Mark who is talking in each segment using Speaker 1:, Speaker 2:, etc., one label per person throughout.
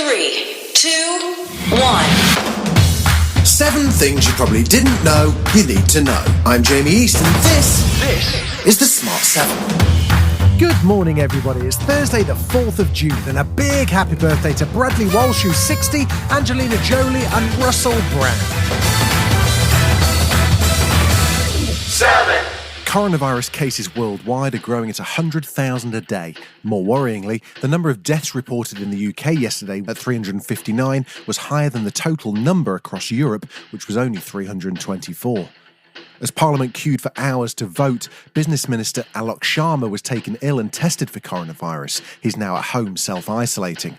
Speaker 1: 3, 2, 1.
Speaker 2: 7 things you probably didn't know you need to know. I'm Jamie East and this is the Smart 7.
Speaker 3: Good morning, everybody. It's Thursday, the 4th of June, and a big happy birthday to Bradley Walsh, who's 60, Angelina Jolie, and Russell Brand.
Speaker 2: 7.
Speaker 3: Coronavirus cases worldwide are growing at 100,000 a day. More worryingly, the number of deaths reported in the UK yesterday at 359 was higher than the total number across Europe, which was only 324. As Parliament queued for hours to vote, Business Minister Alok Sharma was taken ill and tested for coronavirus. He's now at home self-isolating.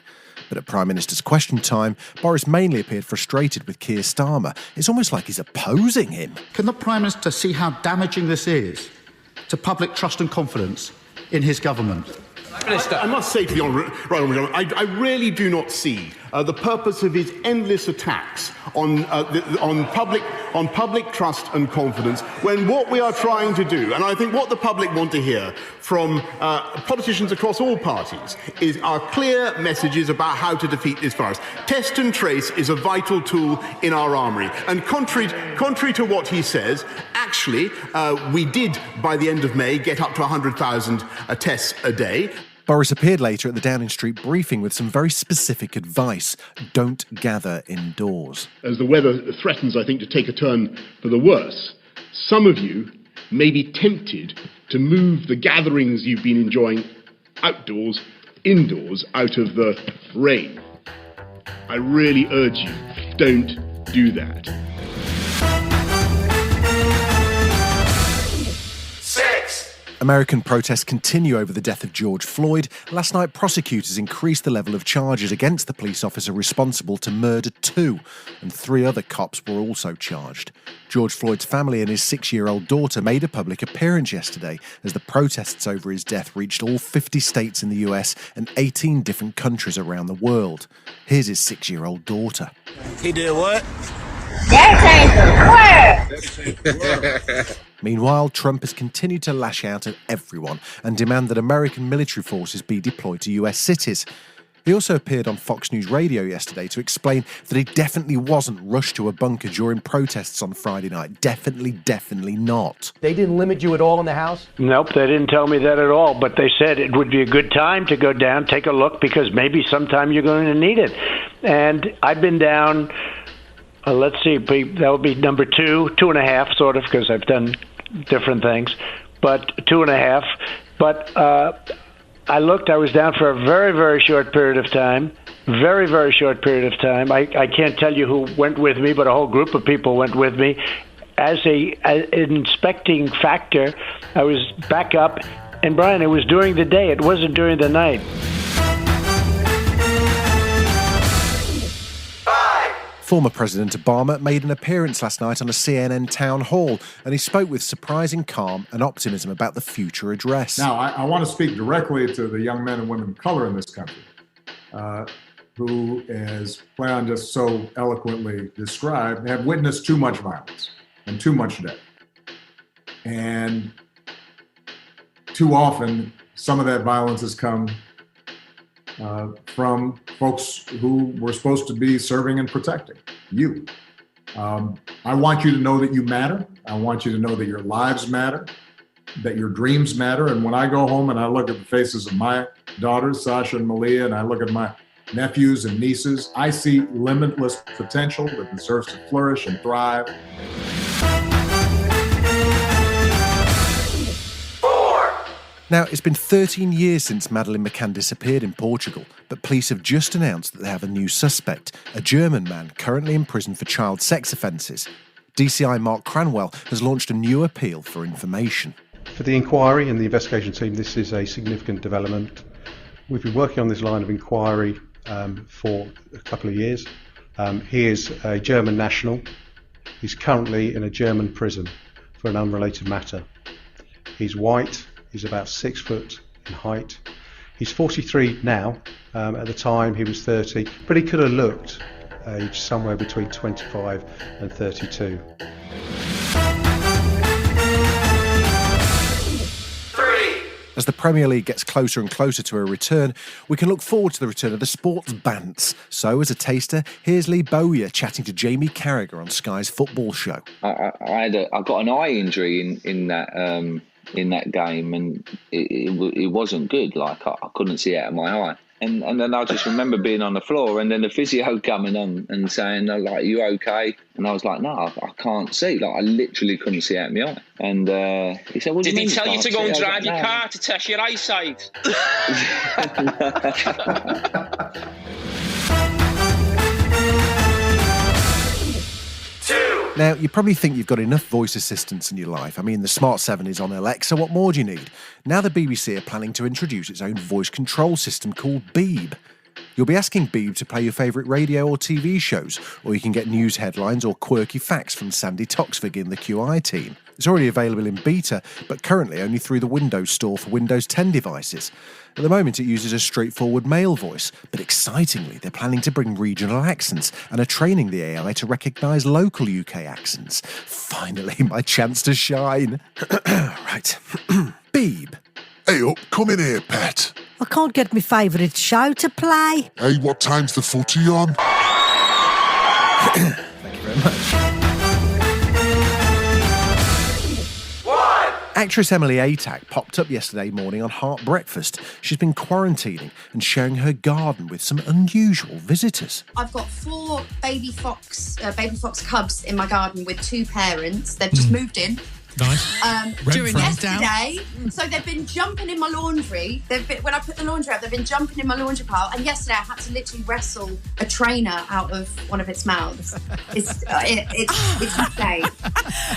Speaker 3: But at Prime Minister's question time, Boris mainly appeared frustrated with Keir Starmer. It's almost like he's opposing him.
Speaker 4: Can the Prime Minister see how damaging this is to public trust and confidence in his government?
Speaker 5: Minister. I must say to the Honourable, I really do not see the purpose of his endless attacks on public trust and confidence when what we are trying to do, and I think what the public want to hear from politicians across all parties, is our clear messages about how to defeat this virus. Test and trace is a vital tool in our armoury, and contrary to what he says, actually, we did, by the end of May, get up to 100,000 tests a day.
Speaker 3: Boris appeared later at the Downing Street briefing with some very specific advice. Don't gather indoors.
Speaker 6: As the weather threatens, I think, to take a turn for the worse, some of you may be tempted to move the gatherings you've been enjoying outdoors, indoors, out of the rain. I really urge you, don't do that.
Speaker 2: 6.
Speaker 3: American protests continue over the death of George Floyd. Last night, prosecutors increased the level of charges against the police officer responsible to murder 2, and 3 other cops were also charged. George Floyd's family and his 6-year-old daughter made a public appearance yesterday as the protests over his death reached all 50 states in the US and 18 different countries around the world. Here's his 6-year-old daughter.
Speaker 7: He did what?
Speaker 3: Meanwhile, Trump has continued to lash out at everyone and demand that American military forces be deployed to US cities. He also appeared on Fox News Radio yesterday to explain that he definitely wasn't rushed to a bunker during protests on Friday night. Definitely not.
Speaker 8: They didn't limit you at all in the House?
Speaker 9: Nope, they didn't tell me that at all, but they said it would be a good time to go down, take a look, because maybe sometime you're going to need it. And I've been down, let's see, that would be number 2.5, sort of, because I've done different things, but 2.5. But I looked, I was down for a very, very short period of time. Very, very short period of time. I can't tell you who went with me, but a whole group of people went with me. As an inspecting factor, I was back up. And Brian, it was during the day. It wasn't during the night.
Speaker 3: Former President Obama made an appearance last night on a CNN town hall, and he spoke with surprising calm and optimism about the future address.
Speaker 10: Now, I want to speak directly to the young men and women of color in this country, who, as Cleon just so eloquently described, have witnessed too much violence and too much death. And too often, some of that violence has come from folks who were supposed to be serving and protecting you. I want you to know that you matter. I want you to know that your lives matter, that your dreams matter. And when I go home and I look at the faces of my daughters, Sasha and Malia, and I look at my nephews and nieces, I see limitless potential that deserves to flourish and thrive.
Speaker 3: Now, it's been 13 years since Madeleine McCann disappeared in Portugal, but police have just announced that they have a new suspect, a German man currently in prison for child sex offences. DCI Mark Cranwell has launched a new appeal for information.
Speaker 11: For the inquiry and the investigation team, this is a significant development. We've been working on this line of inquiry for a couple of years. He is a German national. He's currently in a German prison for an unrelated matter. He's white. He's about 6 foot in height. He's 43 now. At the time he was 30, but he could have looked aged somewhere between 25 and 32.
Speaker 2: 3.
Speaker 3: As the Premier League gets closer and closer to a return, we can look forward to the return of the sports bants. So, as a taster, here's Lee Bowyer chatting to Jamie Carragher on Sky's football show.
Speaker 1: I got an eye injury in that game, and it wasn't good. Like I couldn't see out of my eye. And then I just remember being on the floor, and then the physio coming on and saying, like, you okay? And I was like, no, I can't see. Like, I literally couldn't see out of my eye. And he said, what do you mean?
Speaker 7: Did he tell you to go and drive your car to test your eyesight?
Speaker 3: Now, you probably think you've got enough voice assistants in your life. I mean, the Smart 7 is on Alexa. What more do you need? Now the BBC are planning to introduce its own voice control system called Beeb. You'll be asking Beeb to play your favourite radio or TV shows, or you can get news headlines or quirky facts from Sandy Toksvig in the QI team. It's already available in beta, but currently only through the Windows Store for Windows 10 devices. At the moment, it uses a straightforward male voice, but excitingly, they're planning to bring regional accents and are training the AI to recognise local UK accents. Finally, my chance to shine. Right. Beeb.
Speaker 12: Hey up, come in here, pet.
Speaker 13: I can't get my favourite show to play.
Speaker 12: Hey, what time's the footy on?
Speaker 3: Thank you very much. Actress Emily Atack popped up yesterday morning on Heart Breakfast. She's been quarantining and sharing her garden with some unusual visitors.
Speaker 14: I've got 4 baby fox cubs in my garden with 2 parents. They've just moved in.
Speaker 15: Nice.
Speaker 14: During yesterday, so they've been jumping in my laundry. When I put the laundry out, they've been jumping in my laundry pile. And yesterday, I had to literally wrestle a trainer out of one of its mouths. It's insane.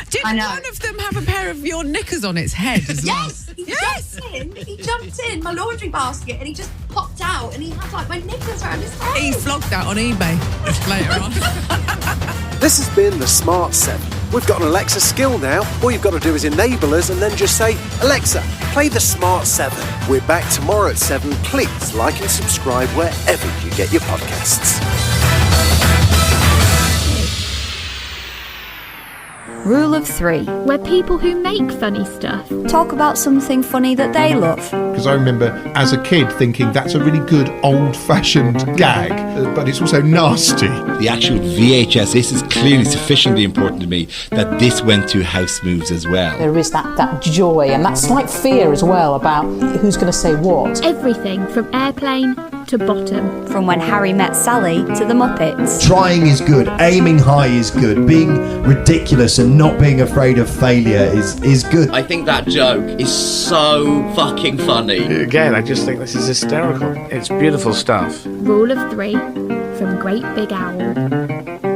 Speaker 15: Did one of them have a pair of your knickers on its head as well?
Speaker 14: Yes, he jumped in my laundry basket and he just popped out and he had like my knickers around his head.
Speaker 15: He flogged that on eBay later on.
Speaker 2: This has been the Smart 7. We've got an Alexa skill now. All you've got to do is enable us and then just say, Alexa, play the Smart 7. We're back tomorrow at 7. Please like and subscribe wherever you get your podcasts.
Speaker 16: Rule of 3. Where people who make funny stuff talk about something funny that they love.
Speaker 17: Because I remember as a kid thinking that's a really good old-fashioned gag, but it's also nasty.
Speaker 18: The actual VHS, this is clearly sufficiently important to me that this went to house moves as well.
Speaker 19: There is that joy and that slight fear as well about who's going to say what.
Speaker 16: Everything from Airplane to Bottom. From When Harry Met Sally to The Muppets.
Speaker 20: Trying is good, aiming high is good, being ridiculous and not being afraid of failure is good.
Speaker 21: I think that joke is so fucking funny.
Speaker 22: Again, I just think this is hysterical. It's beautiful stuff.
Speaker 16: Rule of 3 from Great Big Owl.